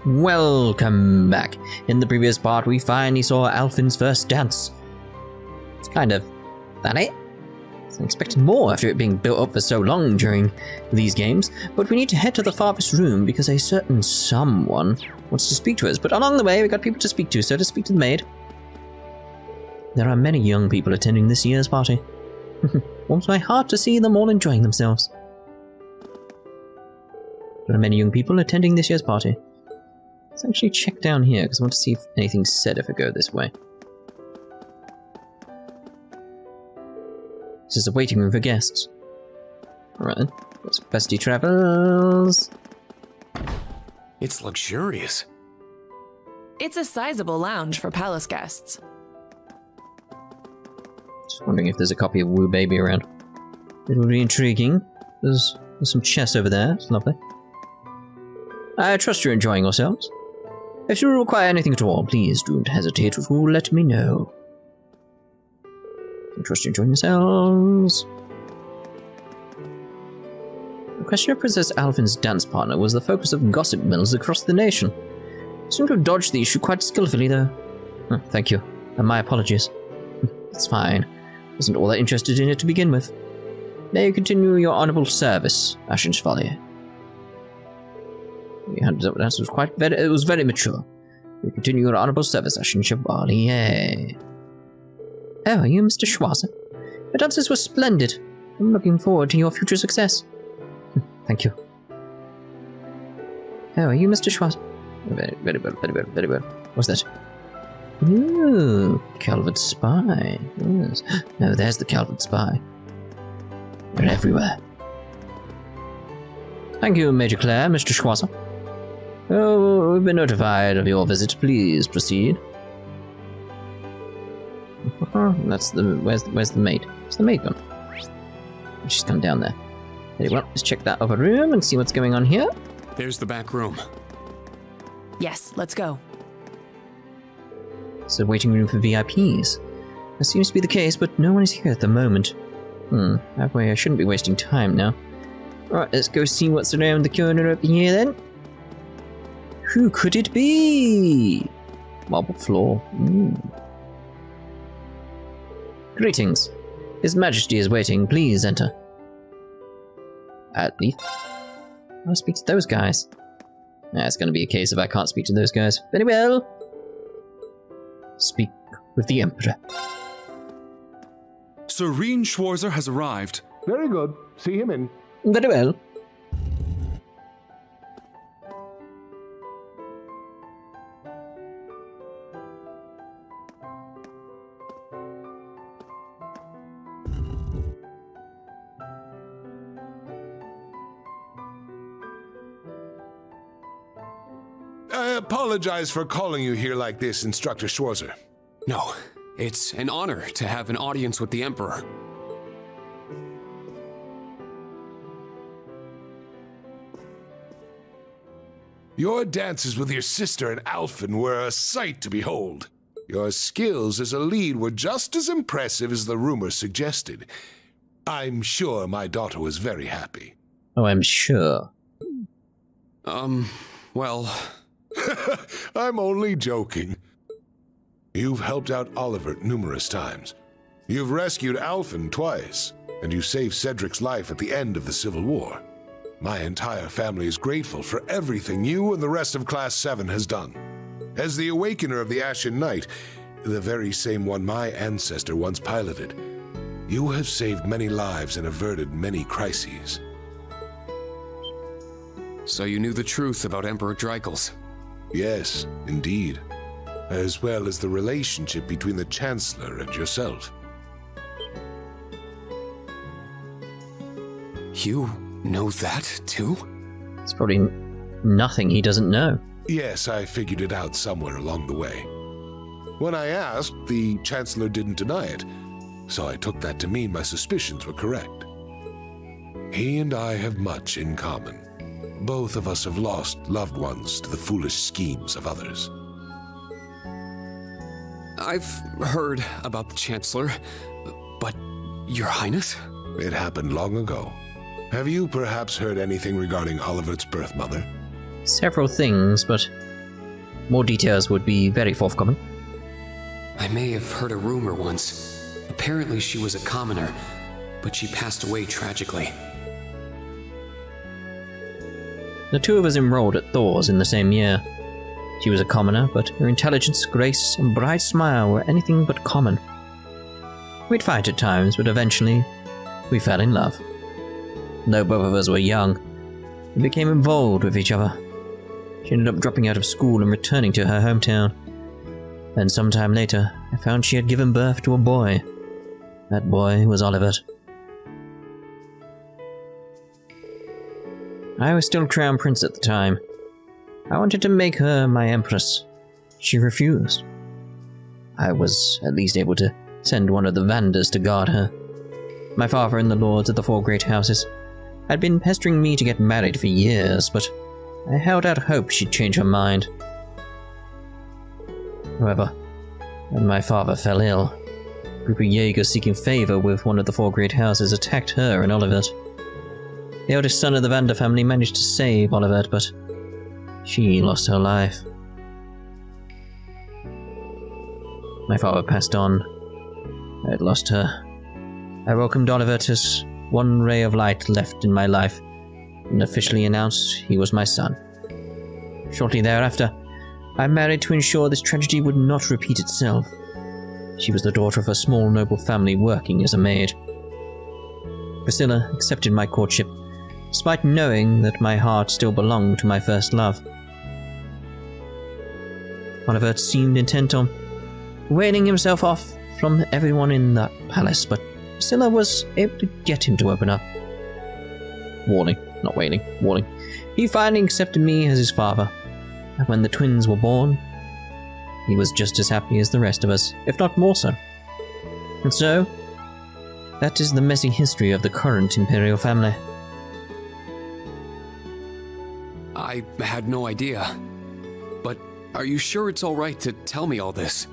Welcome back. In the previous part, we finally saw Alfin's first dance. It's kind of... that it? I was expecting more after it being built up for so long during these games, but we need to head to the farthest room because a certain someone wants to speak to us. But along the way, we got people to speak to, so to speak to the maid. There are many young people attending this year's party. Warms my heart to see them all enjoying themselves. There are many young people attending this year's party. Let's actually check down here, because I want to see if anything's said if I go this way. This is a waiting room for guests. Alright, let's Festy Travels. It's luxurious. It's a sizable lounge for palace guests. Just wondering if there's a copy of Woo Baby around. It would be intriguing. There's some chests over there. It's lovely. I trust you're enjoying yourselves. If you require anything at all, please don't hesitate to let me know. I trust you're enjoying yourselves. The question of Princess Alfin's dance partner was the focus of gossip mills across the nation. You seem to have dodged the issue quite skillfully, though. Oh, thank you, and my apologies. It's fine. Wasn't all that interested in it to begin with. May you continue your honourable service, Ashen Chevalier. It was very mature. You continue your honourable service, Ashen Chevalier. Oh, are you Mr. Schwarzer? Your dances were splendid. I'm looking forward to your future success. Thank you. Oh, are you Mr. Schwarzer? Very well, very well, very well. What's that? Ooh, Calvard spy. Yes. No, there's the Calvard spy. They're everywhere. Thank you, Major Claire, Mr. Schwarzer. Oh, we've been notified of your visit. Please proceed. That's the... Where's the maid? Where's the maid gone? She's gone down there. Very well, let's check that other room and see what's going on here. There's the back room. Yes, let's go. It's a waiting room for VIPs. That seems to be the case, but no one is here at the moment. That way I shouldn't be wasting time now. Alright, let's go see what's around the corner up here then. Who could it be? Marble floor. Greetings. His Majesty is waiting. Please enter. At least. I want to speak to those guys. It's going to be a case if I can't speak to those guys. Very well. Speak with the Emperor. Sir Rean Schwarzer has arrived. Very good. See him in. Very well. I apologize for calling you here like this, Instructor Schwarzer. No, it's an honor to have an audience with the Emperor. Your dances with your sister and Alfin were a sight to behold. Your skills as a lead were just as impressive as the rumors suggested. I'm sure my daughter was very happy. Oh, I'm sure. Well... I'm only joking. You've helped out Oliver numerous times. You've rescued Alfin twice, and you saved Cedric's life at the end of the Civil War. My entire family is grateful for everything you and the rest of Class VII has done. As the Awakener of the Ashen Knight, the very same one my ancestor once piloted, you have saved many lives and averted many crises. So you knew the truth about Emperor Dreikels? Yes, indeed. As well as the relationship between the Chancellor and yourself. You know that, too? It's probably nothing he doesn't know. Yes, I figured it out somewhere along the way. When I asked, the Chancellor didn't deny it, so I took that to mean my suspicions were correct. He and I have much in common. Both of us have lost loved ones to the foolish schemes of others. I've heard about the Chancellor, but Your Highness? It happened long ago. Have you perhaps heard anything regarding Oliver's birth mother? Several things, but More details would be very forthcoming. I may have heard a rumor once. Apparently she was a commoner, but she passed away tragically. The two of us enrolled at Thors in the same year. She was a commoner, but her intelligence, grace, and bright smile were anything but common. We'd fight at times, but eventually, we fell in love. Though both of us were young, we became involved with each other. She ended up dropping out of school and returning to her hometown. And sometime later, I found she had given birth to a boy. That boy was Oliver. I was still Crown Prince at the time. I wanted to make her my Empress. She refused. I was at least able to send one of the Vanders to guard her. My father and the lords of the four great houses had been pestering me to get married for years, but I held out hope she'd change her mind. However, when my father fell ill, a group of Jaegers seeking favor with one of the four great houses attacked her and Oliver. The eldest son of the Vander family managed to save Oliver, but she lost her life. My father passed on. I had lost her. I welcomed Oliver as one ray of light left in my life, and officially announced he was my son. Shortly thereafter, I married to ensure this tragedy would not repeat itself. She was the daughter of a small noble family working as a maid. Priscilla accepted my courtship, despite knowing that my heart still belonged to my first love. Oliver seemed intent on wailing himself off from everyone in the palace, but Priscilla was able to get him to open up. Warning, not wailing, warning. He finally accepted me as his father, and when the twins were born, he was just as happy as the rest of us, if not more so. And so, that is the messy history of the current imperial family. I had no idea. But are you sure it's alright to tell me all this?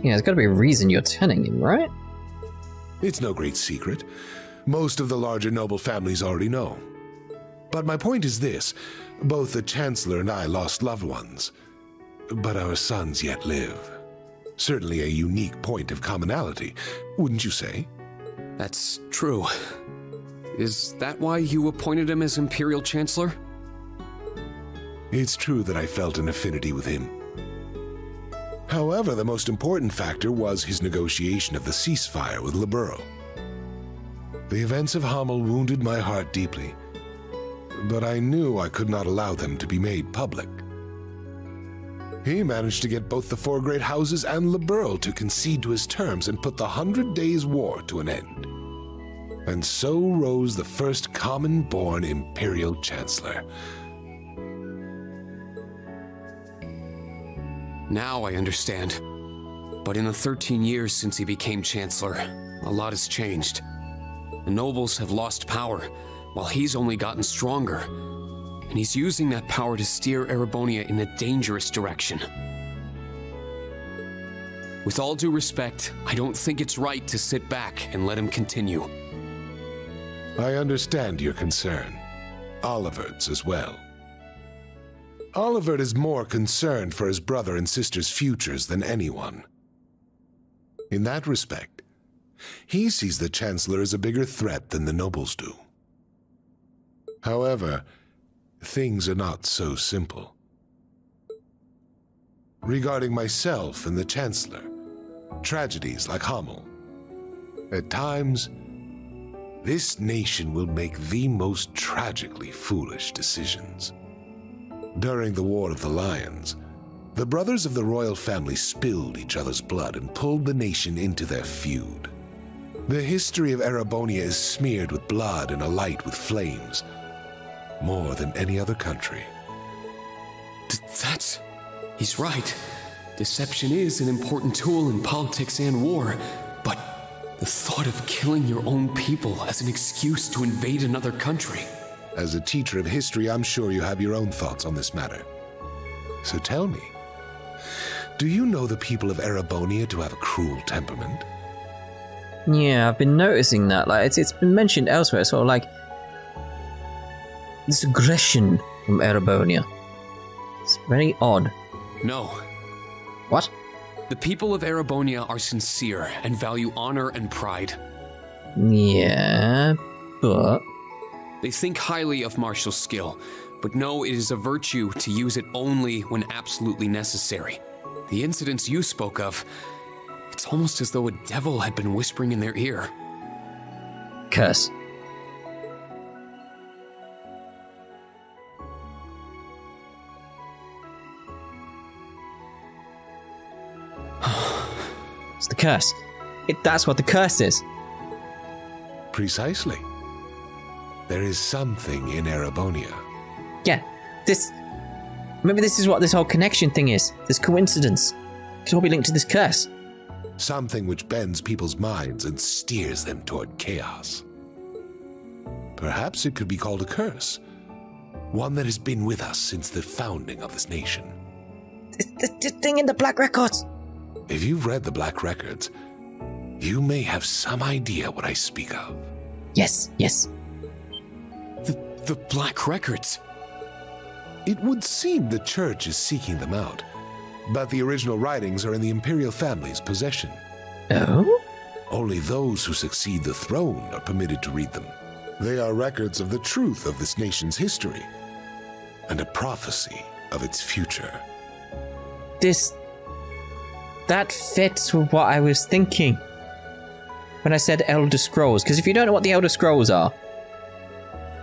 Yeah, there's gotta be a reason you're telling him, right? It's no great secret. Most of the larger noble families already know. But my point is this. Both the Chancellor and I lost loved ones. But our sons yet live. Certainly a unique point of commonality, wouldn't you say? That's true. Is that why you appointed him as Imperial Chancellor? It's true that I felt an affinity with him. However, the most important factor was his negotiation of the ceasefire with Libero. The events of Hamel wounded my heart deeply, but I knew I could not allow them to be made public. He managed to get both the four great houses and Libero to concede to his terms and put the 100 Days' War to an end. And so rose the first common-born Imperial Chancellor. Now I understand. But in the 13 years since he became Chancellor, a lot has changed. The nobles have lost power, while he's only gotten stronger. And he's using that power to steer Erebonia in a dangerous direction. With all due respect, I don't think it's right to sit back and let him continue. I understand your concern. Oliver's as well. Oliver is more concerned for his brother and sister's futures than anyone. In that respect, he sees the Chancellor as a bigger threat than the nobles do. However, things are not so simple. Regarding myself and the Chancellor, tragedies like Hamel. At times, this nation will make the most tragically foolish decisions. During the War of the Lions, the brothers of the royal family spilled each other's blood and pulled the nation into their feud. The history of Erebonia is smeared with blood and alight with flames, more than any other country. He's right. Deception is an important tool in politics and war, but the thought of killing your own people as an excuse to invade another country. As a teacher of history, I'm sure you have your own thoughts on this matter. So tell me, do you know the people of Erebonia to have a cruel temperament? Yeah, I've been noticing that. Like, it's been mentioned elsewhere, sort of like this aggression from Erebonia. It's very odd. No, What? The people of Erebonia are sincere and value honor and pride. Yeah, but... They think highly of martial skill, but know it is a virtue to use it only when absolutely necessary. The incidents you spoke of, it's almost as though a devil had been whispering in their ear. Curse. It's the curse. That's what the curse is. Precisely. There is something in Erebonia. Yeah, maybe this is what this whole connection thing is. This coincidence. It could all be linked to this curse. Something which bends people's minds and steers them toward chaos. Perhaps it could be called a curse. One that has been with us since the founding of this nation. This thing in the Black Records. If you've read the Black Records, you may have some idea what I speak of. Yes. The Black Records? It would seem the church is seeking them out, but the original writings are in the imperial family's possession. Oh? Only those who succeed the throne are permitted to read them. They are records of the truth of this nation's history, and a prophecy of its future. That fits with what I was thinking when I said Elder Scrolls, because if you don't know what the Elder Scrolls are,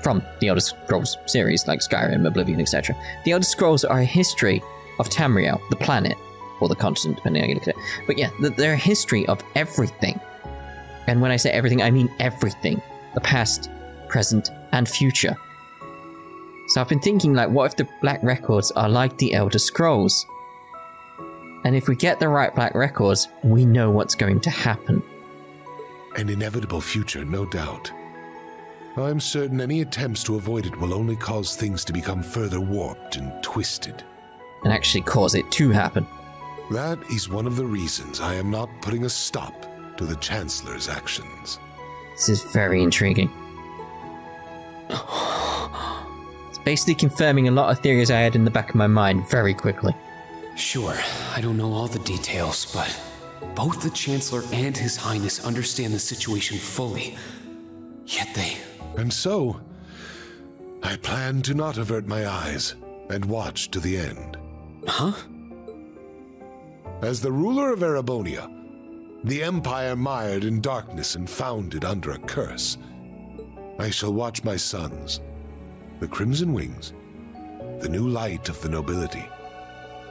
from the Elder Scrolls series, like Skyrim, Oblivion, etc., the Elder Scrolls are a history of Tamriel, the planet, or the continent, depending on how you look at it. But yeah, they're a history of everything. And when I say everything, I mean everything. The past, present, and future. So I've been thinking, like, what if the Black Records are like the Elder Scrolls? And if we get the right Black Records, we know what's going to happen. An inevitable future, no doubt. I'm certain any attempts to avoid it will only cause things to become further warped and twisted. And actually cause it to happen. That is one of the reasons I am not putting a stop to the Chancellor's actions. This is very intriguing. It's basically confirming a lot of theories I had in the back of my mind very quickly. Sure, I don't know all the details, but both the Chancellor and His Highness understand the situation fully. Yet they... And so, I plan to not avert my eyes and watch to the end. Huh? As the ruler of Erebonia, the empire mired in darkness and founded under a curse, I shall watch my sons, the Crimson Wings, the new light of the nobility,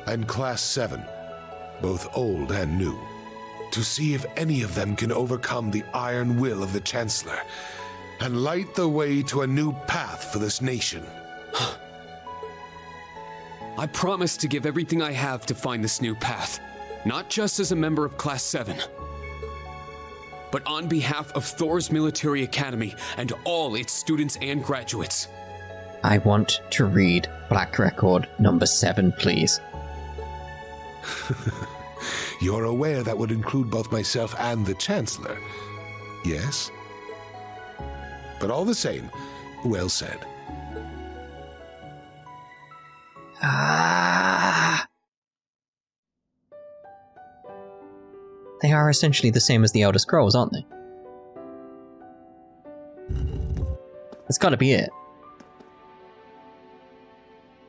and Class VII, both old and new, to see if any of them can overcome the iron will of the Chancellor and light the way to a new path for this nation. I promise to give everything I have to find this new path, not just as a member of Class VII, but on behalf of Thors Military Academy and all its students and graduates. I want to read Black Record number 7, please. You're aware that would include both myself and the Chancellor, yes? But all the same, well said. They are essentially the same as the Elder Scrolls, aren't they? That's gotta be it.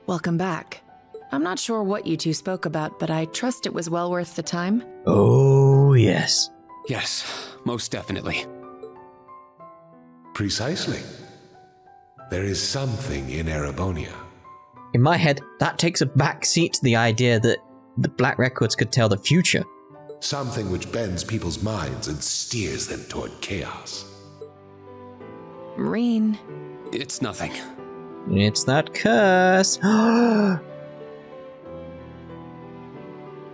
Welcome back. I'm not sure what you two spoke about, but I trust it was well worth the time. Oh, yes. Yes, most definitely. Precisely. There is something in Erebonia. In my head, that takes a back seat to the idea that the Black Records could tell the future. Something which bends people's minds and steers them toward chaos. Rean. It's nothing. It's that curse.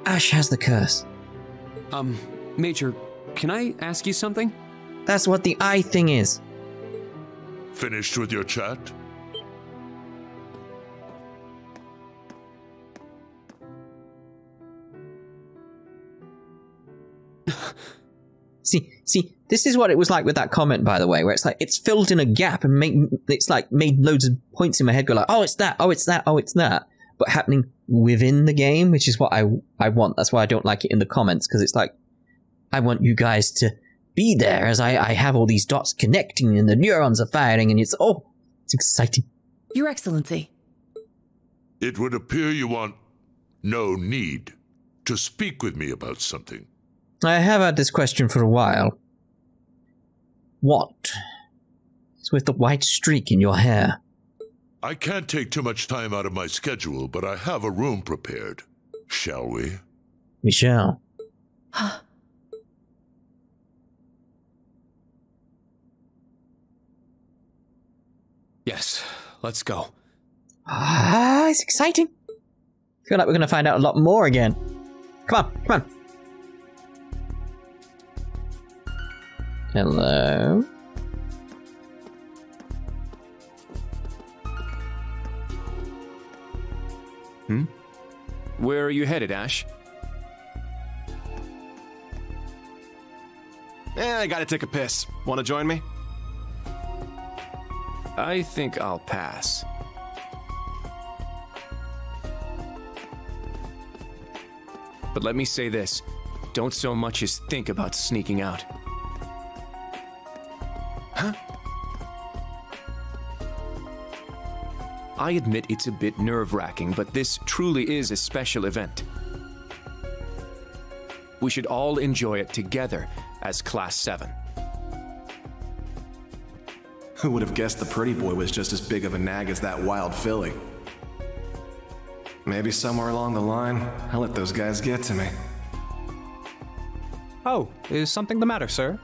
Ash has the curse. Major, can I ask you something? That's what the eye thing is. Finished with your chat? See, this is what it was like with that comment, by the way, where it's like, it's filled in a gap and made loads of points in my head go like, oh, it's that, oh, it's that, oh, it's that. but happening within the game, which is what I want. That's why I don't like it in the comments, because it's like, I want you guys to be there as I have all these dots connecting and the neurons are firing and it's exciting. Your Excellency. It would appear you want no need to speak with me about something. I have had this question for a while. What is with the white streak in your hair? I can't take too much time out of my schedule, but I have a room prepared. Shall we? We shall. Yes, let's go. It's exciting. I feel like we're going to find out a lot more again. Come on, come on. Hello. Where are you headed, Ash? I gotta take a piss. Wanna join me? I think I'll pass. But let me say this, don't so much as think about sneaking out. Huh? I admit it's a bit nerve-wracking, but this truly is a special event. We should all enjoy it together as Class VII. Who would have guessed the pretty boy was just as big of a nag as that wild filly? Maybe somewhere along the line, I let those guys get to me. Oh, is something the matter, sir?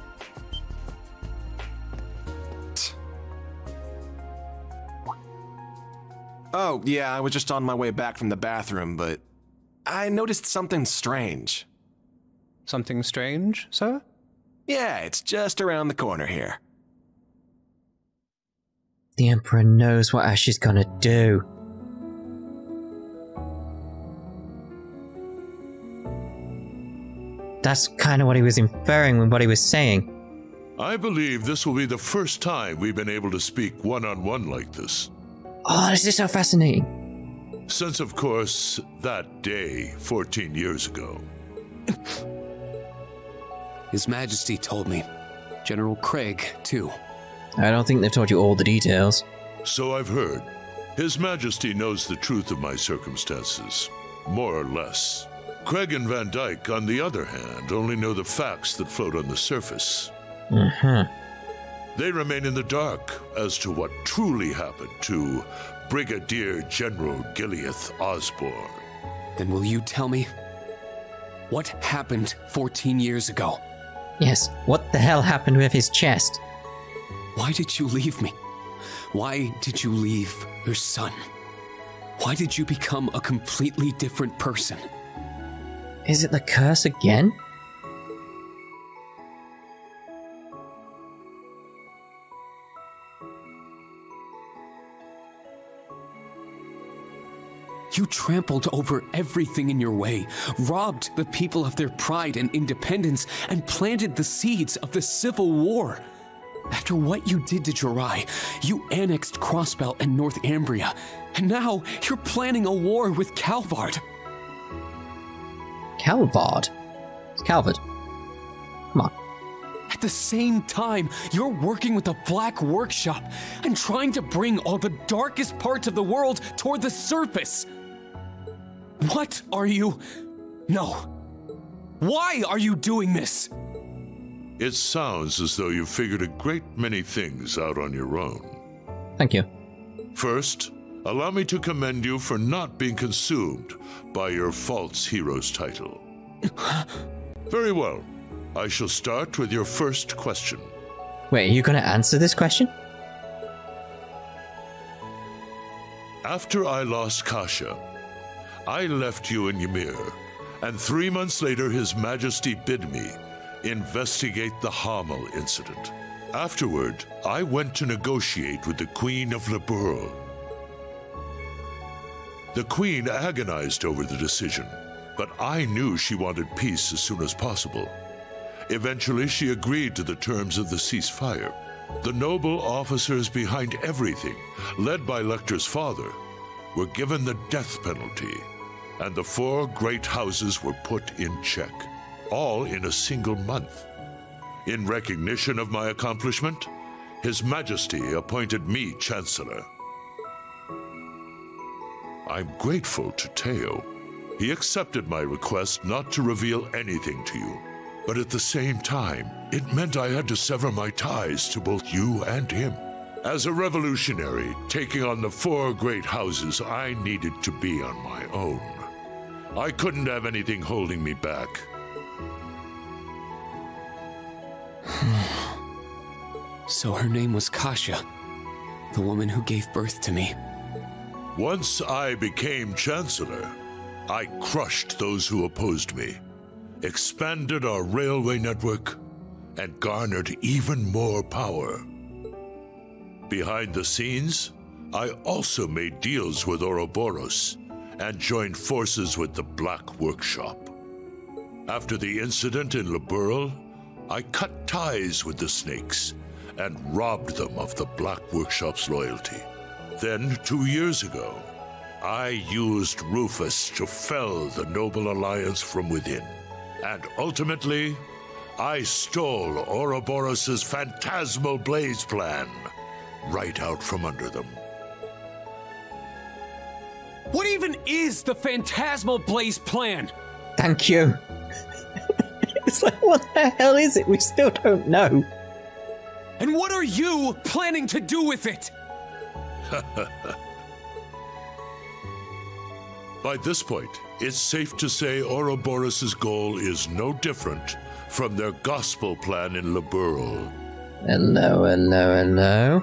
Oh, yeah, I was just on my way back from the bathroom, but I noticed something strange. Something strange, sir? Yeah, it's just around the corner here. The Emperor knows what Ash is gonna do. That's kind of what he was inferring with what he was saying. I believe this will be the first time we've been able to speak one-on-one like this. Oh, this is so fascinating. Since, of course, that day 14 years ago. His Majesty told me. General Craig, too. I don't think they've told you all the details. So I've heard. His Majesty knows the truth of my circumstances, more or less. Craig and Van Dyke, on the other hand, only know the facts that float on the surface. They remain in the dark as to what truly happened to Brigadier General Gileath Osborne. Then will you tell me what happened 14 years ago? Yes, what the hell happened with his chest? Why did you leave me? Why did you leave your son? Why did you become a completely different person? Is it the curse again? You trampled over everything in your way, robbed the people of their pride and independence, and planted the seeds of the Civil War. After what you did to Jirai, you annexed Crossbelt and North Ambria, and now you're planning a war with Calvard. Calvard? It's Calvard. Come on. At the same time, you're working with the Black Workshop and trying to bring all the darkest parts of the world toward the surface. What are you... No. Why are you doing this? It sounds as though you've figured a great many things out on your own. Thank you. First, allow me to commend you for not being consumed by your false hero's title. Very well. I shall start with your first question. Wait, are you going to answer this question? After I lost Kasha, I left you in Ymir, and 3 months later His Majesty bid me investigate the Hamel incident. Afterward, I went to negotiate with the Queen of Liberl. The Queen agonized over the decision, but I knew she wanted peace as soon as possible. Eventually, she agreed to the terms of the ceasefire. The noble officers behind everything, led by Lecter's father, were given the death penalty, and the 4 great houses were put in check, all in a single month. In recognition of my accomplishment, His Majesty appointed me Chancellor. I'm grateful to Teo. He accepted my request not to reveal anything to you, but at the same time, it meant I had to sever my ties to both you and him. As a revolutionary, taking on the 4 great houses, I needed to be on my own. I couldn't have anything holding me back. So her name was Kasia, the woman who gave birth to me. Once I became Chancellor, I crushed those who opposed me, expanded our railway network, and garnered even more power. Behind the scenes, I also made deals with Ouroboros and joined forces with the Black Workshop. After the incident in Liberl, I cut ties with the Snakes and robbed them of the Black Workshop's loyalty. Then, 2 years ago, I used Rufus to fell the Noble Alliance from within. And ultimately, I stole Ouroboros' phantasmal blaze plan right out from under them. What even is the Phantasmal Blaze plan? Thank you. It's like, what the hell is it? We still don't know. And what are you planning to do with it? By this point, it's safe to say Ouroboros' goal is no different from their gospel plan in Liberl. Hello, hello, hello.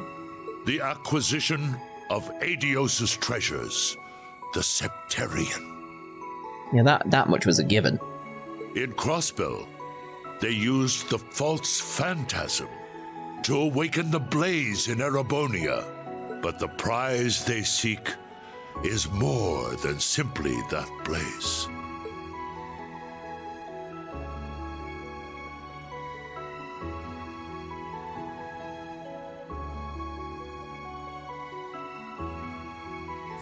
The acquisition of Adios' treasures, the Septarian. Yeah, that much was a given. In Crossbell, they used the false phantasm to awaken the blaze in Erebonia. But the prize they seek is more than simply that blaze.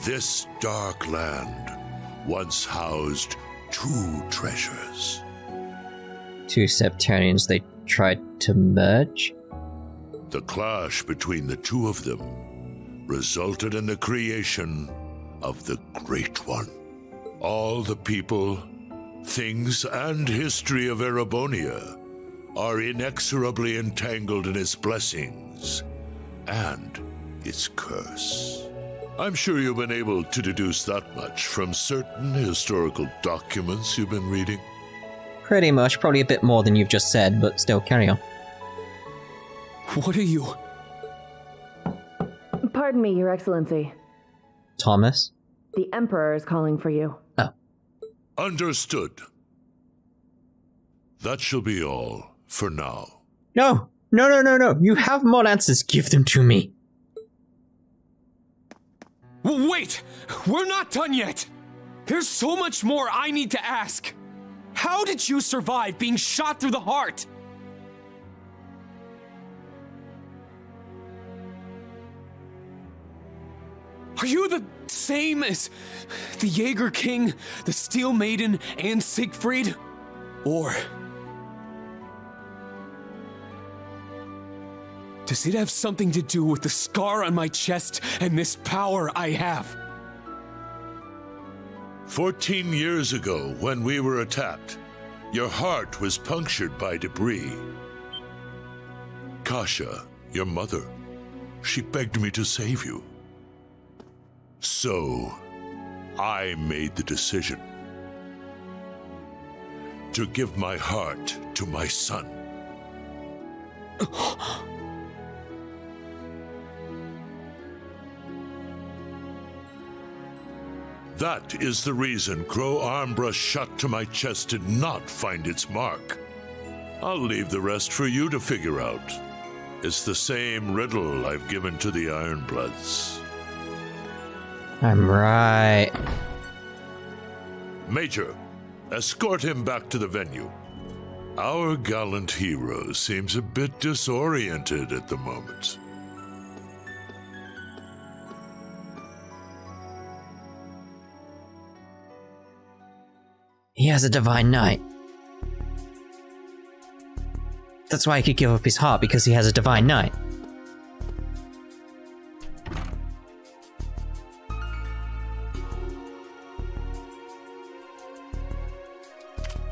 This dark land once housed 2 treasures. 2 Septarians they tried to merge? The clash between the 2 of them resulted in the creation of the Great One. All the people, things, and history of Erebonia are inexorably entangled in its blessings and its curse. I'm sure you've been able to deduce that much from certain historical documents you've been reading. Pretty much, probably a bit more than you've just said, but still, carry on. What are you? Pardon me, Your Excellency. Thomas? The Emperor is calling for you. Oh. Understood. That shall be all for now. No! No, no, no, no! You have more answers, give them to me! Wait! We're not done yet! There's so much more I need to ask! How did you survive being shot through the heart? Are you the same as the Jaeger King, the Steel Maiden, and Siegfried? Or does it have something to do with the scar on my chest and this power I have? 14 years ago, when we were attacked, your heart was punctured by debris. Kasia, your mother, she begged me to save you. So, I made the decision to give my heart to my son. That is the reason Crow Armbrush shot to my chest did not find its mark. I'll leave the rest for you to figure out. It's the same riddle I've given to the Ironbloods. I'm right. Major, escort him back to the venue. Our gallant hero seems a bit disoriented at the moment. He has a divine knight. That's why he could give up his heart, because he has a divine knight.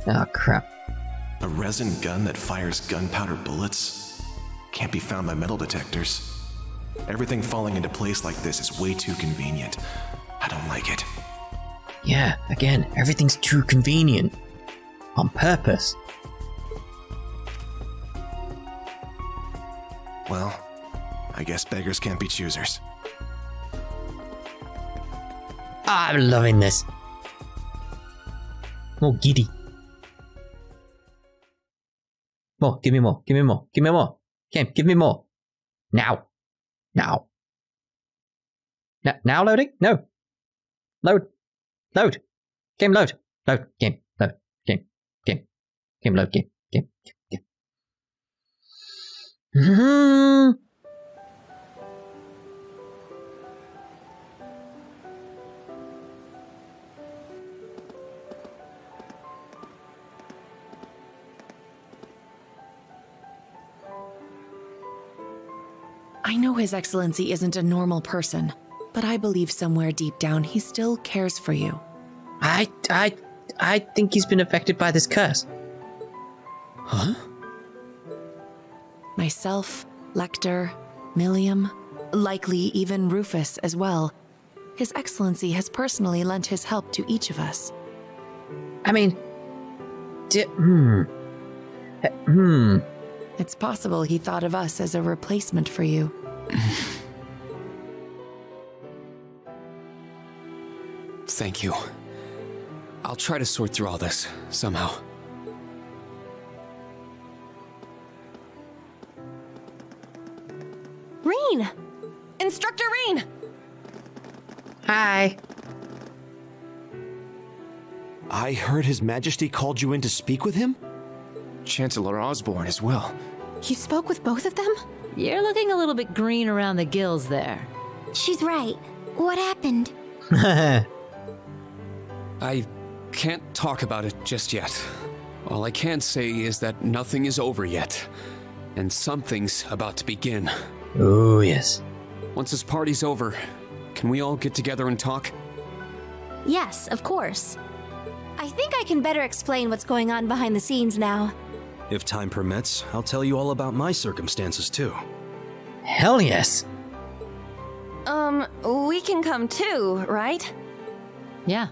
Oh, crap. A resin gun that fires gunpowder bullets? Can't be found by metal detectors. Everything falling into place like this is way too convenient. I don't like it. Yeah, again, everything's too convenient. On purpose. Well, I guess beggars can't be choosers. I'm loving this. More giddy. More, give me more, give me more, give me more. Game, give me more. Now. Now. Now loading? No. Load. Load. Game load. Load. Game. Load. Game. Game. Game load. Game. Game. Game. I know His Excellency isn't a normal person, but I believe somewhere deep down he still cares for you. I think he's been affected by this curse. Huh? Myself, Lecter, Milliam, likely even Rufus as well. His Excellency has personally lent his help to each of us. I mean... It's possible he thought of us as a replacement for you. Thank you. I'll try to sort through all this, somehow. Rean! Instructor Rean! Hi. I heard His Majesty called you in to speak with him? Chancellor Osborne as well. You spoke with both of them? You're looking a little bit green around the gills there. She's right. What happened? I can't talk about it just yet. All I can say is that nothing is over yet, and something's about to begin. Oh, yes. Once this party's over, can we all get together and talk? Yes, of course. I think I can better explain what's going on behind the scenes now. If time permits, I'll tell you all about my circumstances too. Hell yes. We can come too, right? Yeah,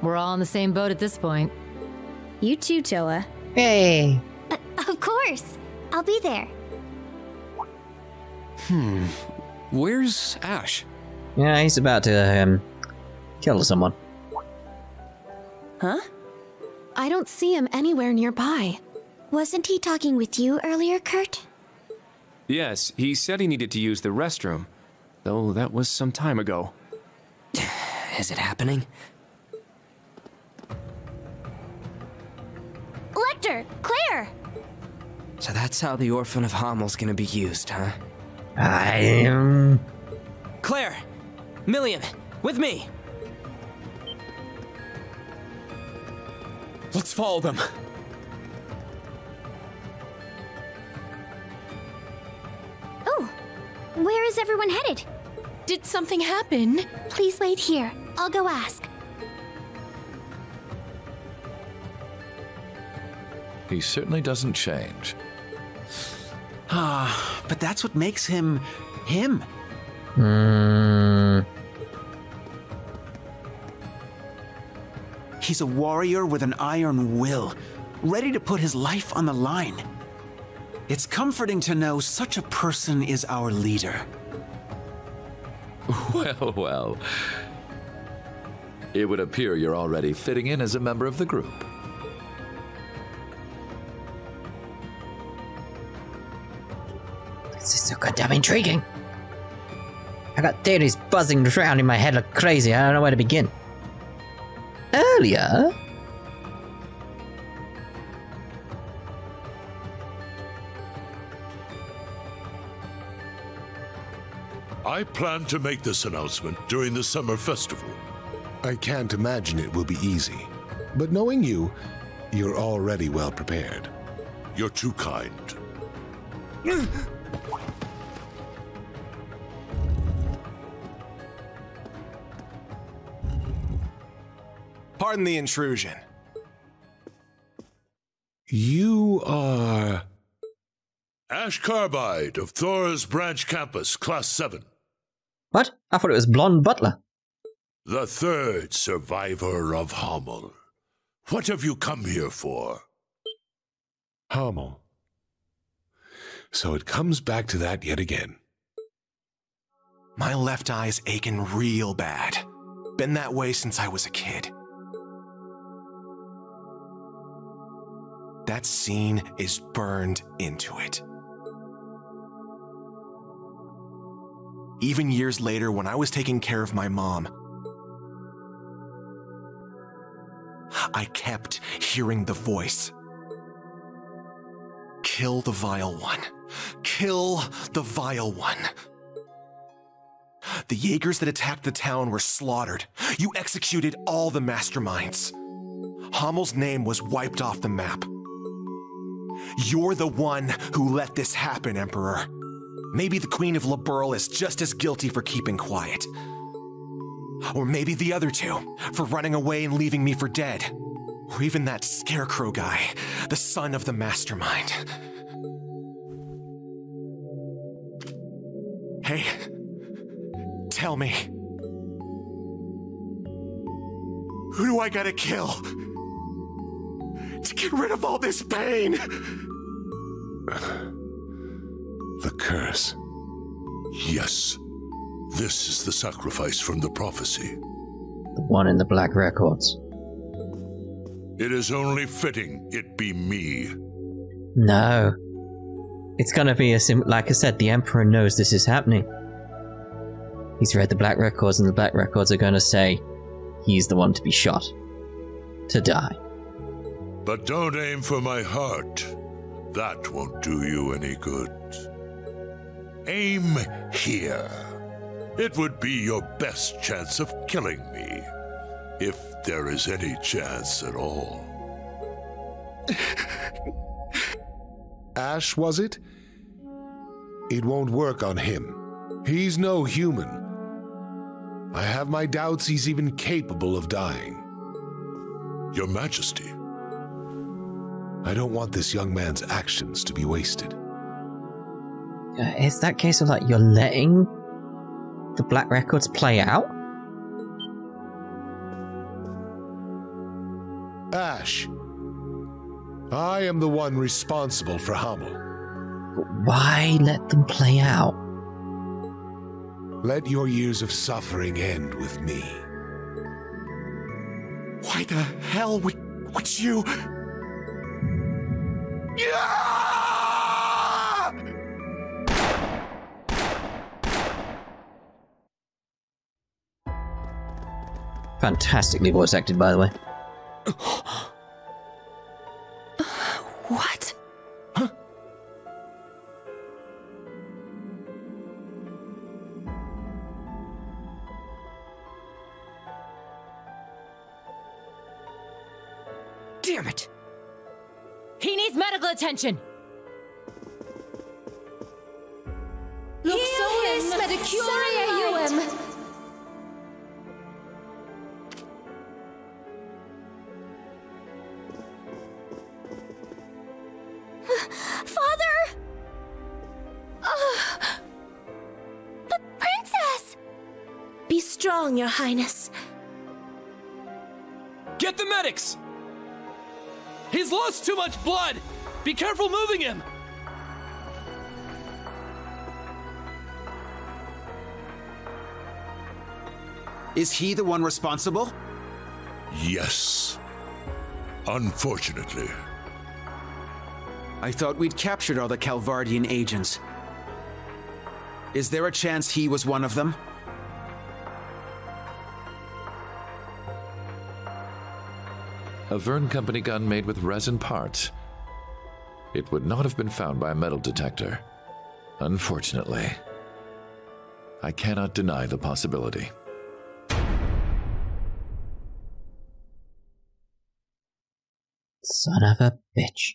we're all on the same boat at this point. You too, Towa. Hey. Of course. I'll be there. Where's Ash? Yeah, he's about to, kill someone. Huh? I don't see him anywhere nearby. Wasn't he talking with you earlier, Kurt? Yes, he said he needed to use the restroom, though that was some time ago. Is it happening? Lecter! Claire! So that's how the Orphan of Hommel's gonna be used, huh? Claire! Milliam! With me! Let's follow them. Oh, where is everyone headed? Did something happen? Please wait here. I'll go ask. He certainly doesn't change. But that's what makes him... him. He's a warrior with an iron will, ready to put his life on the line. It's comforting to know such a person is our leader. Well, well. It would appear you're already fitting in as a member of the group. This is so goddamn intriguing. I got theories buzzing around in my head like crazy. I don't know where to begin. Earlier? I plan to make this announcement during the summer festival. I can't imagine it will be easy. But knowing you, you're already well prepared. You're too kind. Pardon the intrusion. You are... Ash Carbide of Thors Branch Campus, Class VII. What? I thought it was Blonde Butler. The third survivor of Hamel. What have you come here for? Hamel. So it comes back to that yet again. My left eye's aching real bad. Been that way since I was a kid. That scene is burned into it. Even years later, when I was taking care of my mom, I kept hearing the voice. Kill the vile one. Kill the vile one. The Jaegers that attacked the town were slaughtered. You executed all the masterminds. Hamel's name was wiped off the map. You're the one who let this happen, Emperor. Maybe the Queen of Laburl is just as guilty for keeping quiet. Or maybe the other two, for running away and leaving me for dead. Or even that Scarecrow guy, the son of the mastermind. Hey, tell me. Who do I gotta kill to get rid of all this pain? The curse. Yes. This is the sacrifice from the prophecy. The one in the black records. It is only fitting it be me. No. It's gonna be like I said, the Emperor knows this is happening. He's read the black records, and the black records are gonna say he's the one to be shot. To die. But don't aim for my heart. That won't do you any good. Aim here. It would be your best chance of killing me, if there is any chance at all. Ash, was it? It won't work on him. He's no human. I have my doubts he's even capable of dying. Your Majesty. I don't want this young man's actions to be wasted. Is that case of like you're letting the black records play out? Ash, I am the one responsible for Hamel. But why let them play out? Let your years of suffering end with me. Why the hell would you... Fantastically voice acted, by the way. What? Huh? Damn it! He needs medical attention! Luxoris medicuria eum! Father! The princess! Be strong, Your Highness. Get the medics! He's lost too much blood! Be careful moving him! Is he the one responsible? Yes. Unfortunately. I thought we'd captured all the Calvardian agents. Is there a chance he was one of them? A Vern Company gun made with resin parts. It would not have been found by a metal detector. Unfortunately. I cannot deny the possibility. Son of a bitch.